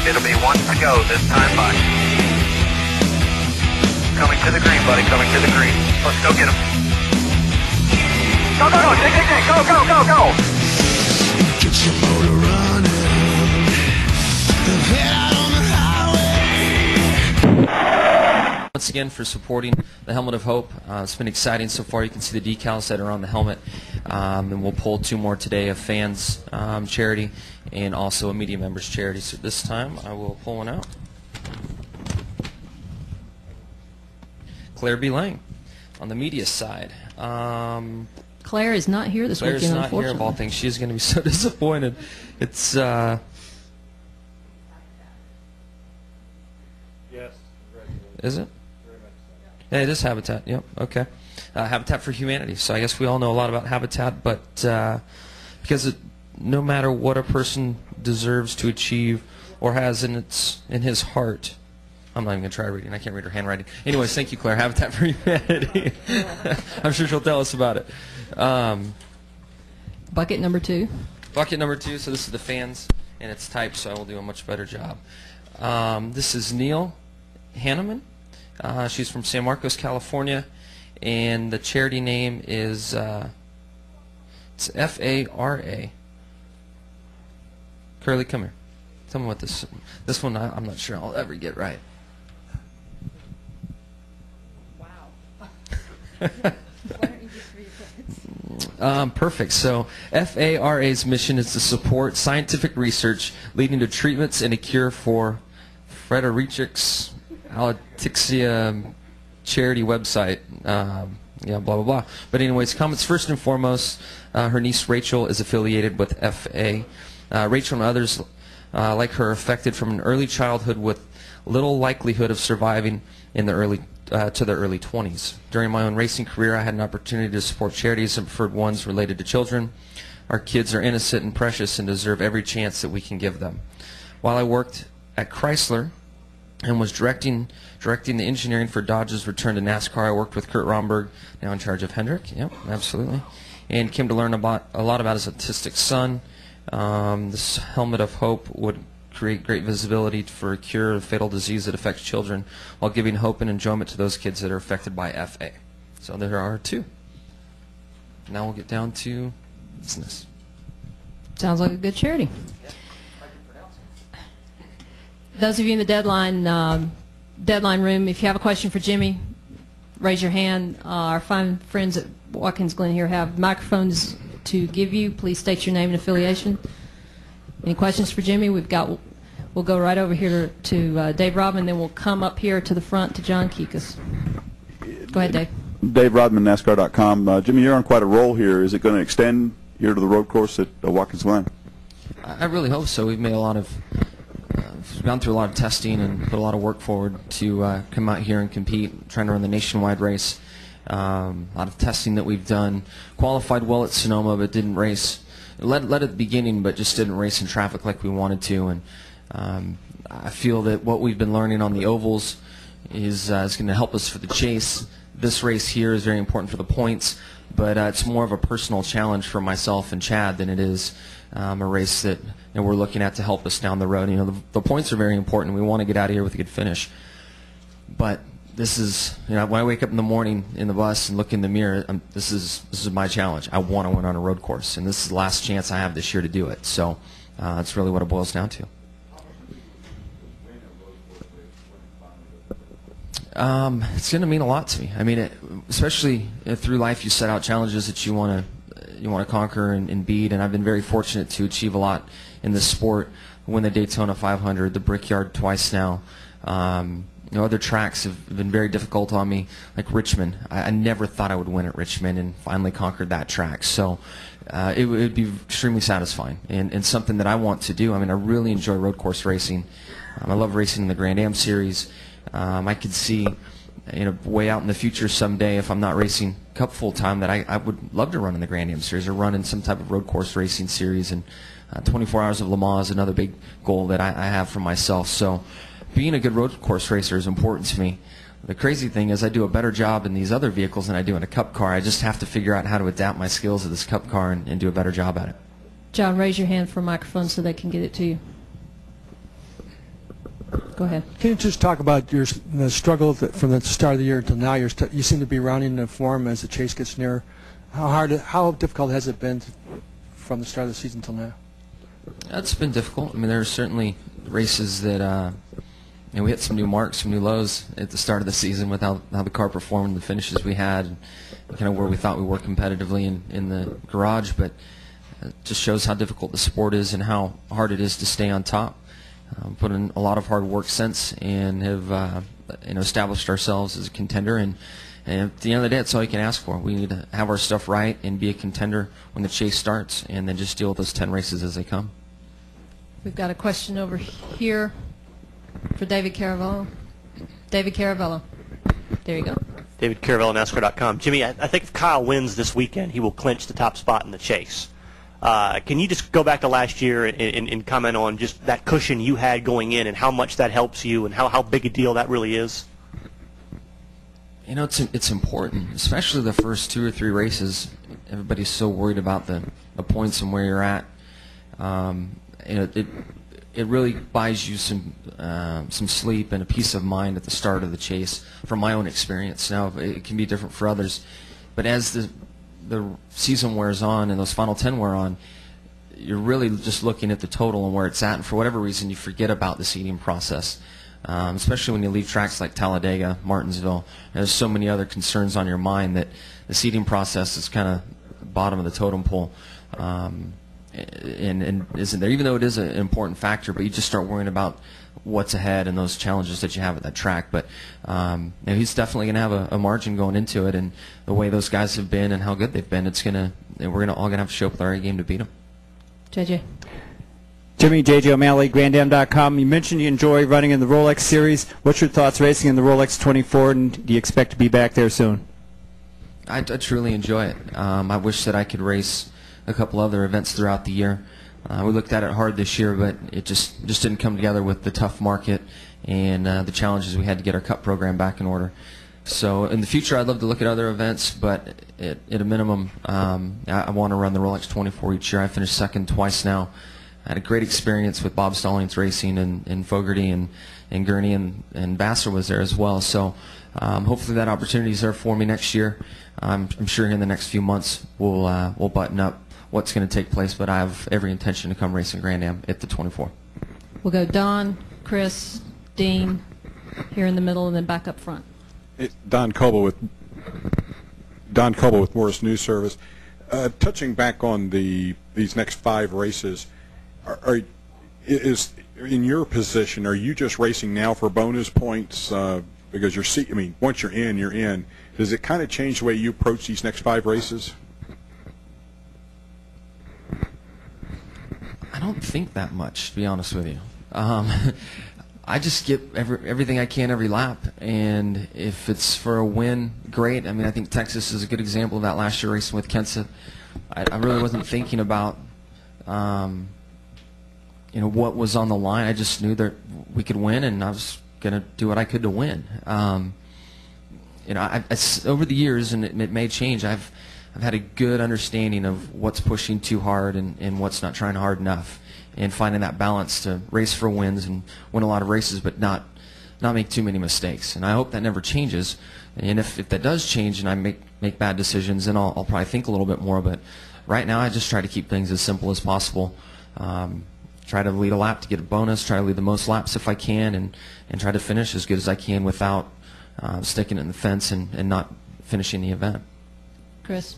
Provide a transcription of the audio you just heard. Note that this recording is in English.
It'll be one to go this time by. Coming to the green, buddy. Coming to the green. Let's go get him. Go, go, go. Dig, dig, dig. Go, go, go, go. Get your motor running. Head out on the highway. Once again for supporting the Helmet of Hope. It's been exciting so far. You can see the decals that are on the helmet. And we'll pull 2 more today, a fans charity and also a media members charity. So this time I will pull one out. Claire B. Lang on the media side. Claire is not here this Claire's weekend, not here of all things. She is going to be so disappointed. It's Yes. is it? Yeah, it is Habitat. Yep. Okay. Habitat for Humanity. So I guess we all know a lot about Habitat, but because no matter what a person deserves to achieve or has in his heart, I'm not even going to try reading. I can't read her handwriting. Anyways, thank you, Claire. Habitat for Humanity. I'm sure she'll tell us about it. Bucket number 2. Bucket number 2. So this is the fans, and it's typed, so I will do a much better job. This is Neil Hanneman. She's from San Marcos, California, and the charity name is it's FARA. Curly, come here. Tell me what this one I'm not sure I'll ever get right. Perfect. So FARA's mission is to support scientific research leading to treatments and a cure for Friedreich's ataxia charity website. Yeah, blah, blah, blah. But anyways, comments first and foremost, her niece Rachel is affiliated with FA. Rachel and others like her affected from an early childhood with little likelihood of surviving in the early to their early 20s. During my own racing career, I had an opportunity to support charities and preferred ones related to children. Our kids are innocent and precious and deserve every chance that we can give them. While I worked at Chrysler and was directing the engineering for Dodge's return to NASCAR, I worked with Kurt Romberg, now in charge of Hendrick. Yep, absolutely. And came to learn a lot about his autistic son. This Helmet of Hope would create great visibility for a cure of fatal disease that affects children while giving hope and enjoyment to those kids that are affected by FA. So there are 2. Now we'll get down to business. Sounds like a good charity. Those of you in the deadline room, if you have a question for Jimmy, raise your hand. Our fine friends at Watkins Glen here have microphones to give you. Please state your name and affiliation. Any questions for Jimmy? We'll go right over here to Dave Rodman, then we'll come up here to the front to John Kikas. Go ahead, Dave. Dave Rodman, NASCAR.com. Jimmy, you're on quite a roll here. Is it going to extend here to the road course at Watkins Glen? I really hope so. We've made gone through a lot of testing and put a lot of work forward to come out here and compete, trying to run the nationwide race. A lot of testing that we've done. Qualified well at Sonoma, but didn't race. Led at the beginning, but just didn't race in traffic like we wanted to. And I feel that what we've been learning on the ovals is going to help us for the chase. This race here is very important for the points, but it's more of a personal challenge for myself and Chad than it is a race that we're looking at to help us down the road. You know, the points are very important. We want to get out of here with a good finish. But this is, when I wake up in the morning in the bus and look in the mirror, this is my challenge. I want to win on a road course, and this is the last chance I have this year to do it. So that's really what it boils down to. It's going to mean a lot to me. I mean, especially through life, you set out challenges that you want to conquer and beat, and I've been very fortunate to achieve a lot in this sport. Win the Daytona 500, the Brickyard twice now. Other tracks have been very difficult on me, like Richmond. I never thought I would win at Richmond, and finally conquered that track. So it would be extremely satisfying and something that I want to do. I mean, I really enjoy road course racing. I love racing in the Grand Am Series. I could see, way out in the future someday, if I'm not racing Cup full time, that I would love to run in the Grand Am Series or run in some type of road course racing series. And 24 Hours of Le Mans is another big goal that I have for myself. So being a good road course racer is important to me. The crazy thing is I do a better job in these other vehicles than I do in a Cup car. I just have to figure out how to adapt my skills to this Cup car and do a better job at it. John, raise your hand for a microphone so they can get it to you. Go ahead. Can you just talk about the struggle from the start of the year until now? You seem to be rounding the form as the chase gets nearer. How difficult has it been from the start of the season till now? It's been difficult. I mean, there are certainly races that we hit some new marks, some new lows at the start of the season with how the car performed, the finishes we had, and kind of where we thought we were competitively in the garage. But it just shows how difficult the sport is and how hard it is to stay on top. Put in a lot of hard work since, and have established ourselves as a contender. And at the end of the day, that's all you can ask for. We need to have our stuff right and be a contender when the chase starts, and then just deal with those 10 races as they come. We've got a question over here for David Caravello. David Caravello. There you go. David Caravello, NASCAR.com. Jimmy, I think if Kyle wins this weekend, he will clinch the top spot in the chase. Can you just go back to last year and comment on just that cushion you had going in and how much that helps you and how big a deal that really is? You know, it's important, especially the first 2 or 3 races. Everybody's so worried about the points and where you're at. It really buys you some sleep and a peace of mind at the start of the chase, from my own experience. Now, it can be different for others, but as the season wears on and those final 10 wear on, you're really just looking at the total and where it's at, and for whatever reason you forget about the seeding process, especially when you leave tracks like Talladega, Martinsville. There's so many other concerns on your mind that the seeding process is kind of bottom of the totem pole, and isn't there, even though it is an important factor, but you just start worrying about what's ahead and those challenges that you have at that track. But he's definitely going to have a margin going into it, and the way those guys have been and how good they've been, we're all going to have to show up with our A game to beat them. JJ. Jimmy, JJ O'Malley, GrandAm.com. You mentioned you enjoy running in the Rolex Series. What's your thoughts racing in the Rolex 24, and do you expect to be back there soon? I truly enjoy it. I wish that I could race a couple other events throughout the year. We looked at it hard this year, but it just didn't come together with the tough market and the challenges we had to get our Cup program back in order. So in the future, I'd love to look at other events, but at a minimum, I want to run the Rolex 24 each year. I finished second twice now. I had a great experience with Bob Stallings Racing and Fogarty and Gurney, and Vassar was there as well. So hopefully that opportunity is there for me next year. I'm sure in the next few months we'll button up what's going to take place, but I have every intention to come racing Grand Am at the 24. We'll go Don, Chris, Dean, here in the middle, and then back up front. Don Coble with Morris News Service. Touching back on these next 5 races, is in your position, are you just racing now for bonus points? Because once you're in, you're in. Does it kind of change the way you approach these next 5 races? I don't think that much, to be honest with you. I just get everything I can every lap, and if it's for a win, great. I mean, I think Texas is a good example of that last year racing with Kenseth. I really wasn't thinking about what was on the line. I just knew that we could win, and I was going to do what I could to win. Over the years, and it may change, I've had a good understanding of what's pushing too hard and what's not trying hard enough, and finding that balance to race for wins and win a lot of races, but not make too many mistakes. And I hope that never changes. And if that does change and I make bad decisions, then I'll probably think a little bit more. But right now, I just try to keep things as simple as possible. Try to lead a lap to get a bonus. Try to lead the most laps if I can, and try to finish as good as I can without sticking it in the fence and not finishing the event. Chris.